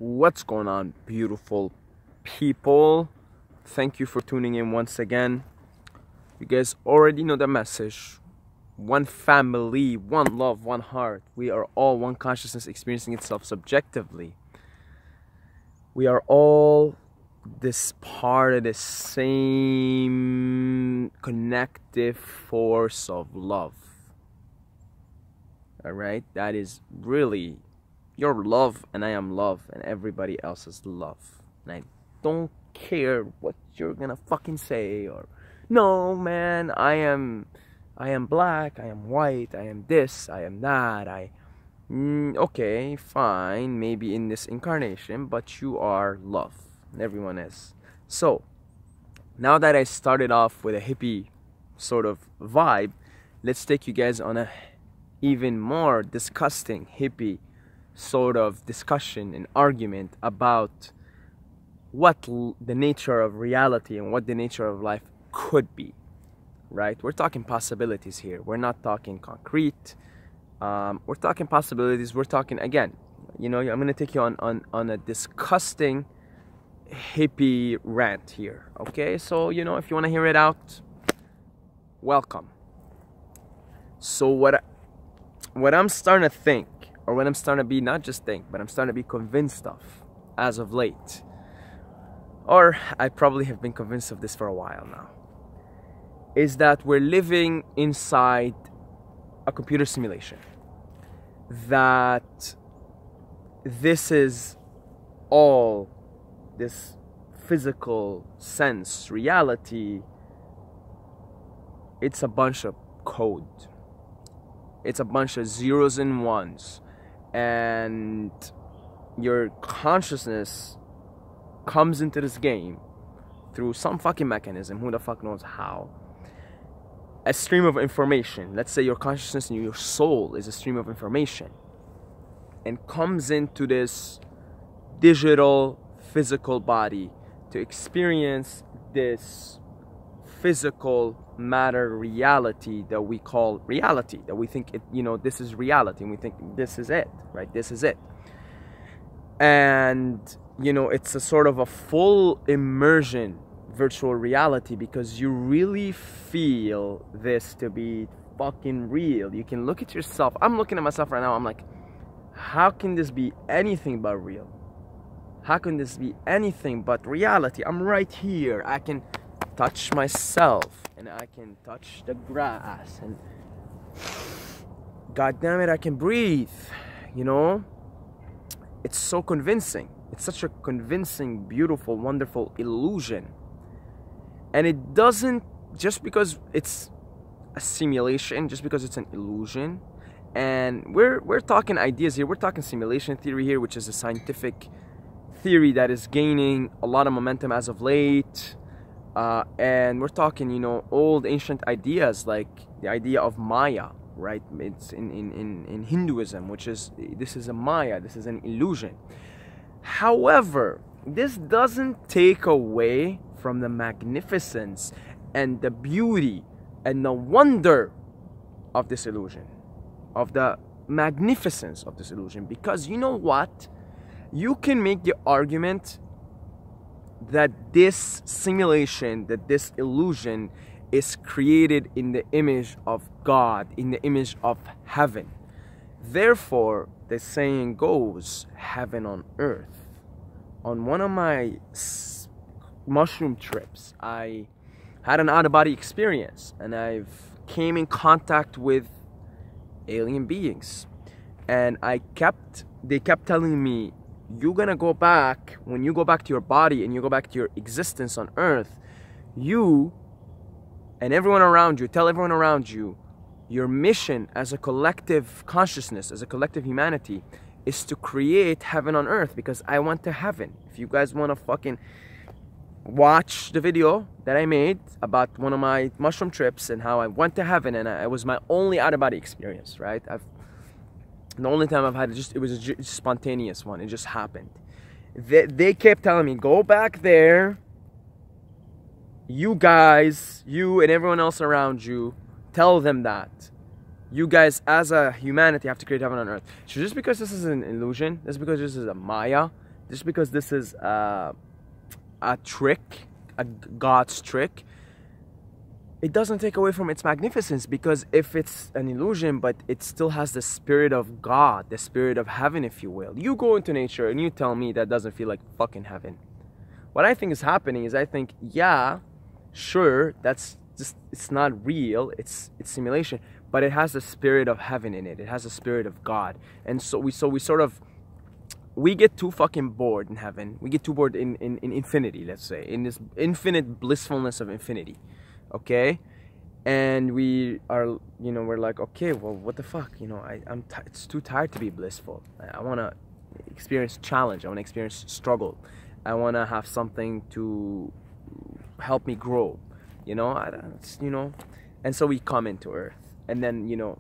What's going on, beautiful people? Thank you for tuning in once again. You guys already know the message. One family, one love, one heart. We are all one consciousness experiencing itself subjectively. We are all this part of the same connective force of love. Alright? That is really your love, and I am love, and everybody else is love. And I don't care what you're gonna fucking say, or no, man, I am black, I am white, I am this, I am that, okay, fine, maybe in this incarnation, but you are love, and everyone is. So, now that I started off with a hippie sort of vibe, let's take you guys on a even more disgusting hippie sort of discussion and argument about what the nature of reality and what the nature of life could be, right? We're talking possibilities here. We're not talking concrete. We're talking possibilities. We're talking, again, you know, I'm going to take you on a disgusting hippie rant here, okay? So, you know, if you want to hear it out, welcome. So what I'm starting to think, or what I'm starting to be, not just think, but I'm starting to be convinced of as of late, or I probably have been convinced of this for a while now, is that we're living inside a computer simulation. That this is all, this physical sense, reality, it's a bunch of code. It's a bunch of zeros and ones. And your consciousness comes into this game through some fucking mechanism, who the fuck knows how, a stream of information. Let's say your consciousness and your soul is a stream of information, and comes into this digital physical body to experience this physical matter reality that we call reality, that we think it, you know, this is reality, and we think this is it, right? This is it. And you know, it's a sort of a full immersion virtual reality, because you really feel this to be fucking real. You can look at yourself. I'm looking at myself right now. I'm like, how can this be anything but real? How can this be anything but reality? I'm right here. I can touch myself, and I can touch the grass, and god damn it, I can breathe. You know, it's so convincing. It's such a convincing, beautiful, wonderful illusion. And it doesn't, just because it's a simulation, just because it's an illusion, and we're talking ideas here, we're talking simulation theory here, which is a scientific theory that is gaining a lot of momentum as of late. And we're talking, you know, old ancient ideas like the idea of Maya, right? It's in Hinduism, which is, this is a Maya, this is an illusion. However, this doesn't take away from the magnificence and the beauty and the wonder of this illusion, of the magnificence of this illusion. Because you know what? You can make the argument that this simulation, that this illusion is created in the image of God, in the image of heaven. Therefore, the saying goes, heaven on earth. On one of my mushroom trips, I had an out-of-body experience, and I've came in contact with alien beings. And they kept telling me, you're gonna go back, when you go back to your body and you go back to your existence on earth, you and everyone around you, tell everyone around you, your mission as a collective consciousness, as a collective humanity, is to create heaven on earth, because I went to heaven. If you guys want to fucking watch the video that I made about one of my mushroom trips and how I went to heaven, and it was my only out-of-body experience, right? The only time I've had it was a spontaneous one. It just happened. They kept telling me, go back there. You guys, you and everyone else around you, tell them that. You guys, as a humanity, have to create heaven on earth. So just because this is an illusion, just because this is a Maya, just because this is a trick, a God's trick, it doesn't take away from its magnificence. Because if it's an illusion, but it still has the spirit of God, the spirit of heaven, if you will. You go into nature and you tell me that doesn't feel like fucking heaven. What I think is happening is, I think, yeah, sure, that's just, it's not real, it's simulation, but it has the spirit of heaven in it. It has the spirit of God. And so we sort of, we get too fucking bored in heaven. We get too bored in infinity, let's say, in this infinite blissfulness of infinity. Okay, and we are, you know, we're like, okay, well, what the fuck, you know, it's too tired to be blissful. I want to experience challenge. I want to experience struggle. I want to have something to help me grow, you know. You know, and so we come into Earth, and then, you know,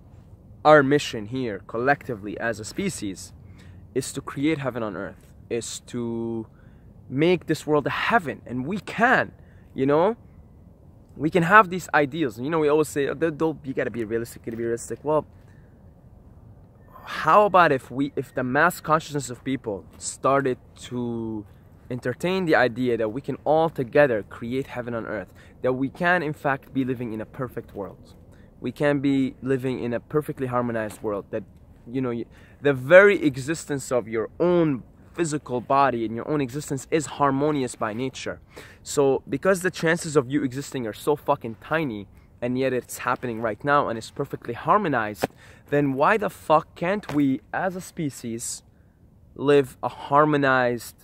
our mission here collectively as a species is to create heaven on Earth, is to make this world a heaven, and we can, you know. We can have these ideals. You know, we always say, oh, you gotta be realistic, you gotta be realistic. Well, how about if the mass consciousness of people started to entertain the idea that we can all together create heaven on earth, that we can in fact be living in a perfect world. We can be living in a perfectly harmonized world, that, you know, the very existence of your own physical body and your own existence is harmonious by nature. So because the chances of you existing are so fucking tiny, and yet it's happening right now and it's perfectly harmonized, then why the fuck can't we as a species live a harmonized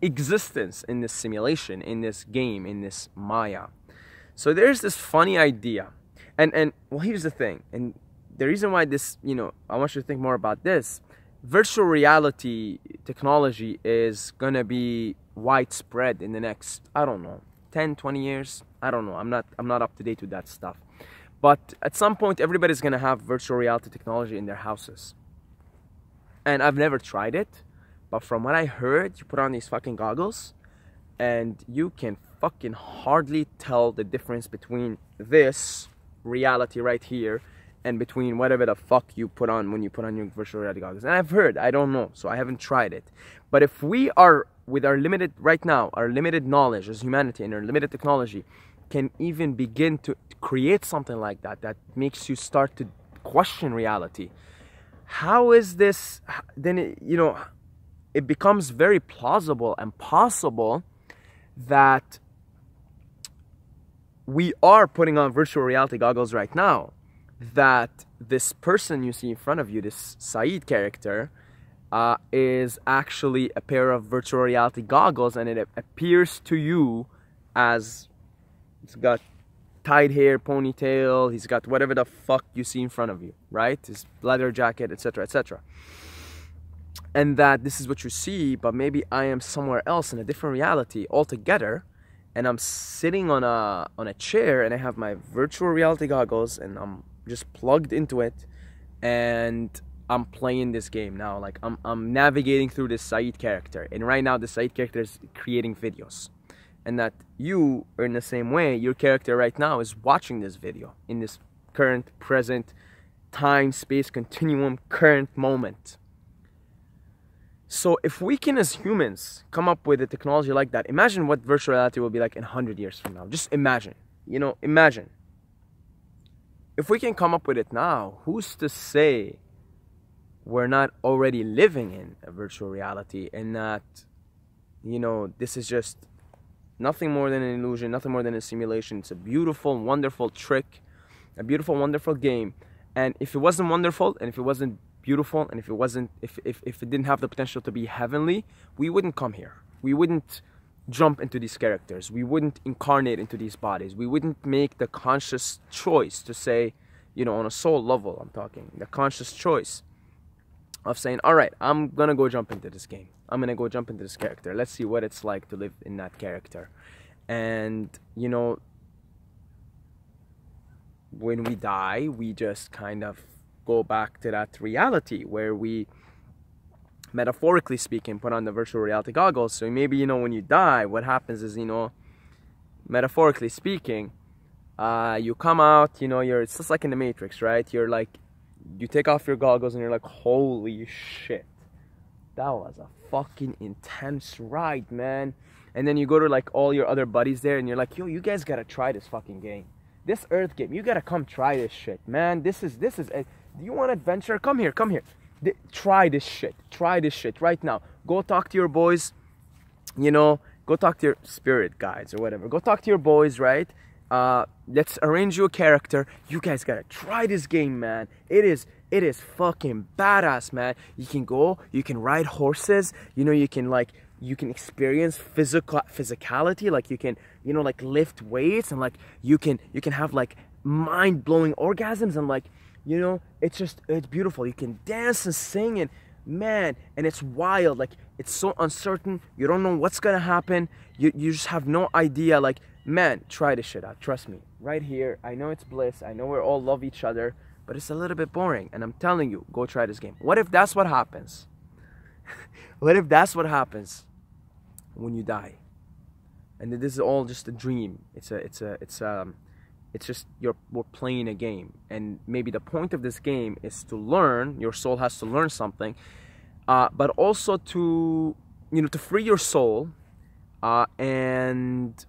existence in this simulation, in this game, in this Maya? So there's this funny idea, and well, here's the thing, and the reason why this, you know, I want you to think more about this. Virtual reality technology is gonna be widespread in the next, I don't know, 10, 20 years. I don't know. I'm not up to date with that stuff. But at some point, everybody's gonna have virtual reality technology in their houses. And I've never tried it, but from what I heard, you put on these fucking goggles, and you can fucking hardly tell the difference between this reality right here and between whatever the fuck you put on when you put on your virtual reality goggles. And I've heard, I don't know, so I haven't tried it. But if we are, with our limited, right now, our limited knowledge as humanity and our limited technology, can even begin to create something like that, that makes you start to question reality, how is this, then it, you know, it becomes very plausible and possible that we are putting on virtual reality goggles right now, that this person you see in front of you, this Saeed character, is actually a pair of virtual reality goggles, and it appears to you as he's got tied hair, ponytail, he's got whatever the fuck you see in front of you, right? His leather jacket, etc., etc. And that this is what you see, but maybe I am somewhere else in a different reality altogether, and I'm sitting on a chair, and I have my virtual reality goggles, and I'm just plugged into it, and I'm playing this game now. Like I'm navigating through this Saeed character, and right now the Saeed character is creating videos, and that you are in the same way. Your character right now is watching this video in this current, present, time, space, continuum, current moment. So if we can, as humans, come up with a technology like that, imagine what virtual reality will be like in 100 years from now. Just imagine, you know, imagine. If we can come up with it now, who's to say we're not already living in a virtual reality, and that, you know, this is just nothing more than an illusion, nothing more than a simulation. It's a beautiful, wonderful trick, a beautiful, wonderful game. And if it wasn't wonderful, and if it wasn't beautiful, and if it didn't have the potential to be heavenly, we wouldn't come here. We wouldn't jump into these characters. We wouldn't incarnate into these bodies. We wouldn't make the conscious choice to say, you know, on a soul level, I'm talking, the conscious choice of saying, all right, I'm gonna go jump into this game. I'm gonna go jump into this character. Let's see what it's like to live in that character. And, you know, when we die, we just kind of go back to that reality where we, metaphorically speaking, put on the virtual reality goggles. So maybe, you know, when you die, what happens is, you know, metaphorically speaking, you come out, you know, it's just like in the Matrix, right? You're like, you take off your goggles and you're like, holy shit, that was a fucking intense ride, man. And then you go to like all your other buddies there and you're like, yo, you guys gotta try this fucking game. This Earth game, you gotta come try this shit, man. This is do you want adventure? Come here. Try this shit right now. Go talk to your boys, you know, go talk to your spirit guides or whatever. Go talk to your boys, right? Let's arrange you a character. You guys gotta try this game, man. It is fucking badass, man. You can go, you can ride horses, you know, you can experience physicality, like you can, you know, like lift weights, and like you can have like mind-blowing orgasms, and like, you know, it's beautiful. You can dance and sing, and man, and it's wild. Like, it's so uncertain. You don't know what's gonna happen. You just have no idea. Like, man, try this shit out. Trust me, right here. I know it's bliss. I know we all love each other, but it's a little bit boring. And I'm telling you, go try this game. What if that's what happens? What if that's what happens when you die? And this is all just a dream. It's just we're playing a game, and maybe the point of this game is to learn. Your soul has to learn something, but also to, you know, to free your soul, and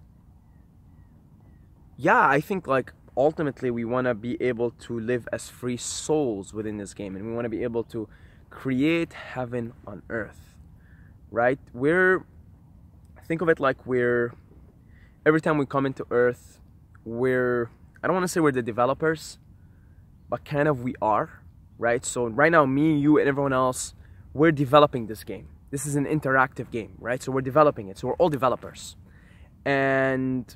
yeah, I think like ultimately we want to be able to live as free souls within this game, and we want to be able to create heaven on earth, right? Think of it like every time we come into earth, I don't want to say we're the developers, but kind of we are, right? So right now, me, you, and everyone else, we're developing this game. This is an interactive game, right? So we're developing it. So we're all developers. And,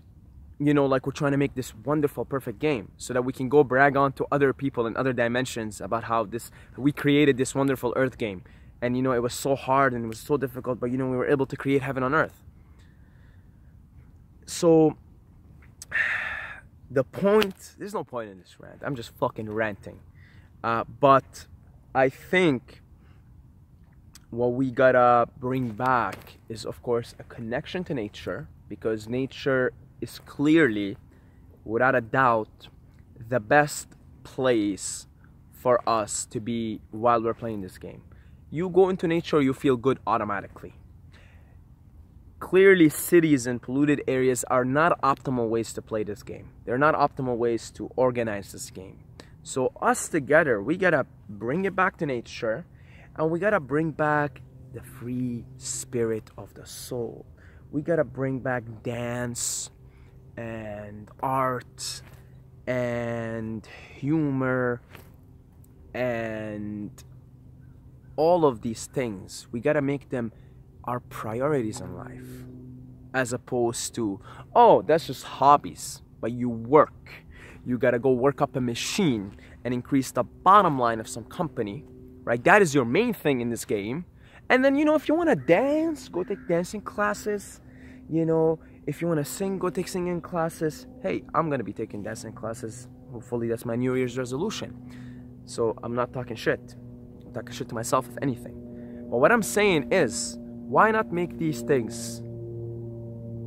you know, like we're trying to make this wonderful, perfect game so that we can go brag on to other people in other dimensions about how we created this wonderful earth game. And, you know, it was so hard and it was so difficult, but, you know, we were able to create heaven on earth. So there's no point in this rant. I'm just fucking ranting. But I think what we gotta bring back is, of course, a connection to nature, because nature is clearly, without a doubt, the best place for us to be while we're playing this game. You go into nature, you feel good automatically. Clearly, cities and polluted areas are not optimal ways to play this game. They're not optimal ways to organize this game. So us together, we gotta bring it back to nature, and we gotta bring back the free spirit of the soul. We gotta bring back dance and art and humor and all of these things. We gotta make them our priorities in life, as opposed to, oh, that's just hobbies. But you gotta go work up a machine and increase the bottom line of some company, right? That is your main thing in this game. And then, you know, if you want to dance, go take dancing classes. You know, if you want to sing, go take singing classes. Hey, I'm gonna be taking dancing classes. Hopefully that's my New Year's resolution. So I'm not talking shit. I'm talking shit to myself, if anything. But what I'm saying is, why not make these things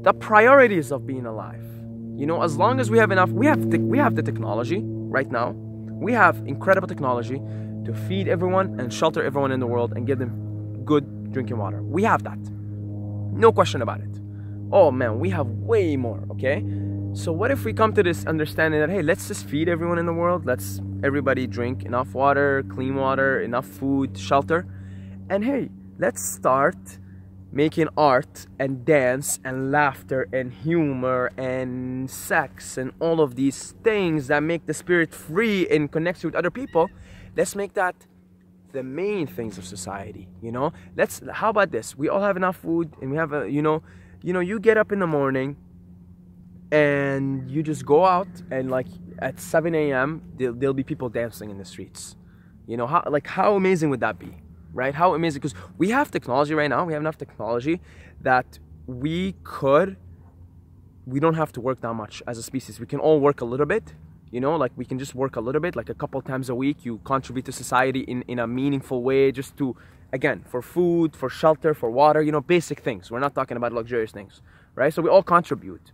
the priorities of being alive? You know, as long as we have enough, we have the technology right now. We have incredible technology to feed everyone and shelter everyone in the world and give them good drinking water. We have that. No question about it. Oh man, we have way more, okay? So what if we come to this understanding that, hey, let's just feed everyone in the world. Let's everybody drink enough water, clean water, enough food, shelter. And hey, let's start making art and dance and laughter and humor and sex and all of these things that make the spirit free and connects you with other people. Let's make that the main things of society, you know? How about this? We all have enough food, and we have a, you know, you get up in the morning and you just go out, and like at 7 a.m. there'll be people dancing in the streets. You know, how amazing would that be? Right? How amazing, because we have technology right now. We have enough technology that we don't have to work that much as a species. We can all work a little bit, you know, like we can just work a little bit, like a couple times a week. You contribute to society in a meaningful way, just to, again, for food, for shelter, for water, you know, basic things. We're not talking about luxurious things, right? So we all contribute.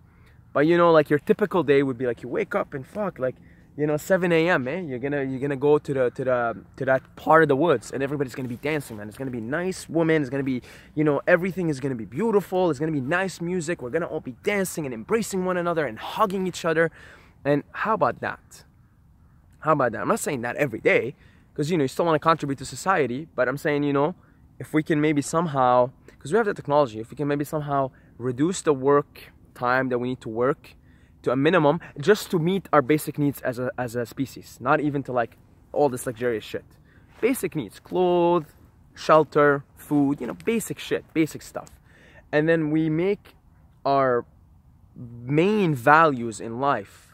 But, you know, like your typical day would be like you wake up and fuck, like, 7 a.m. You're gonna go to that part of the woods, and everybody's gonna be dancing, man. It's gonna be nice women. It's gonna be, everything is gonna be beautiful. It's gonna be nice music. We're gonna all be dancing and embracing one another and hugging each other. And how about that? How about that? I'm not saying that every day, because you still want to contribute to society. But I'm saying, if we can maybe somehow, because we have the technology, if we can maybe somehow reduce the work time that we need to work to a minimum, just to meet our basic needs as a species, not even to like all this luxurious shit. Basic needs: clothes, shelter, food, basic shit, basic stuff. And then we make our main values in life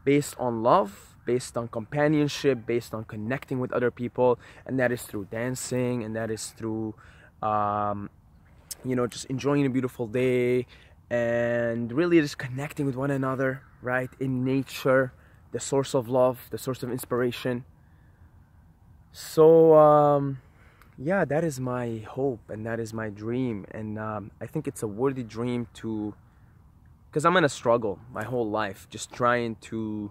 based on love, based on companionship, based on connecting with other people, and that is through dancing, and that is through just enjoying a beautiful day, and really just connecting with one another, right? In nature, the source of love, the source of inspiration. So yeah, that is my hope, and that is my dream. And I think it's a worthy dream to, because I'm gonna struggle my whole life just trying to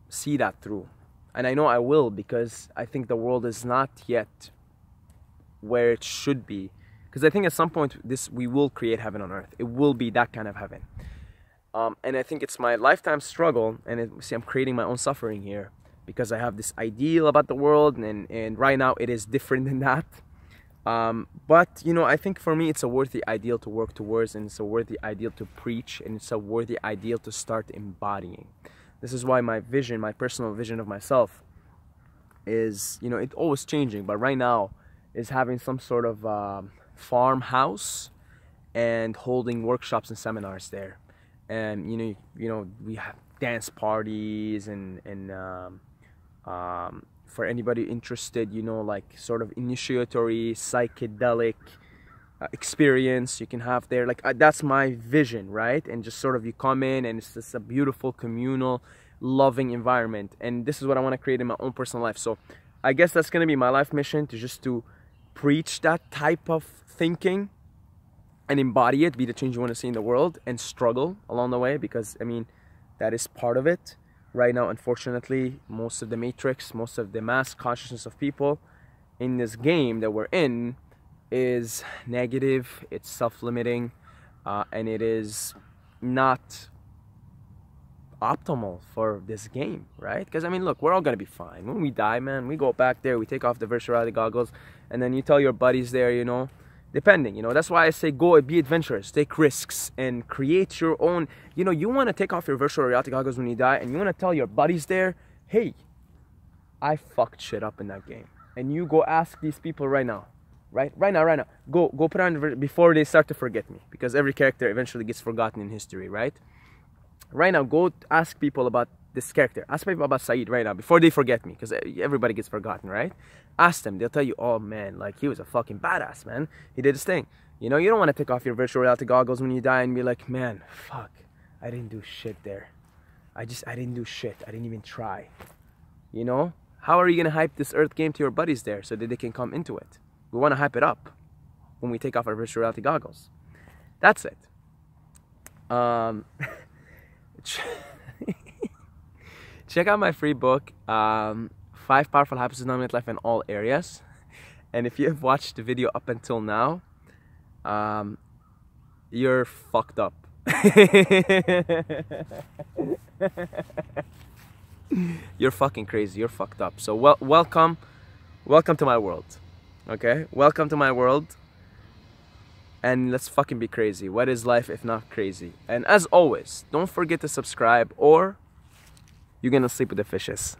see that through. And I know I will, because I think the world is not yet where it should be. Because I think at some point we will create heaven on earth. It will be that kind of heaven. And I think it's my lifetime struggle. And see, I'm creating my own suffering here, because I have this ideal about the world, and right now it is different than that. But I think for me it's a worthy ideal to work towards, and it's a worthy ideal to preach, and it's a worthy ideal to start embodying. This is why my vision, my personal vision of myself is, it's always changing, but right now is having some sort of farmhouse and holding workshops and seminars there. And we have dance parties, and for anybody interested, like sort of initiatory psychedelic experience you can have there. Like that's my vision, right? And just sort of you come in, and it's just a beautiful communal loving environment. And this is what I want to create in my own personal life. So I guess that's going to be my life mission, to preach that type of thinking and embody it, be the change you want to see in the world, and struggle along the way, because that is part of it. Right now, unfortunately, most of the matrix, most of the mass consciousness of people in this game that we're in is negative, it's self-limiting, and it is not optimal for this game, right? Because look, we're all gonna be fine. When we die, man, we go back there, we take off the virtual reality goggles, and then you tell your buddies there, depending, that's why I say go and be adventurous, take risks, and create your own. You want to take off your virtual reality goggles when you die, and you want to tell your buddies there, hey, I fucked shit up in that game. And you go ask these people right now, right now, go put on before they start to forget me, because every character eventually gets forgotten in history, right? Right now, go ask people about this character. Ask people about Saeed right now before they forget me, because everybody gets forgotten, right? Ask them. They'll tell you, oh man, like he was a fucking badass, man. He did his thing. You don't want to take off your virtual reality goggles when you die and be like, man, fuck, I didn't do shit there. I didn't do shit. I didn't even try. How are you going to hype this Earth game to your buddies there so that they can come into it? We want to hype it up when we take off our virtual reality goggles. That's it. Check out my free book, 5 Powerful Habits to Dominate Life in All Areas. And if you have watched the video up until now, you're fucked up. You're fucking crazy. You're fucked up. So welcome to my world. Okay? Welcome to my world. And let's fucking be crazy. What is life if not crazy? And as always, don't forget to subscribe, or you're gonna sleep with the fishes.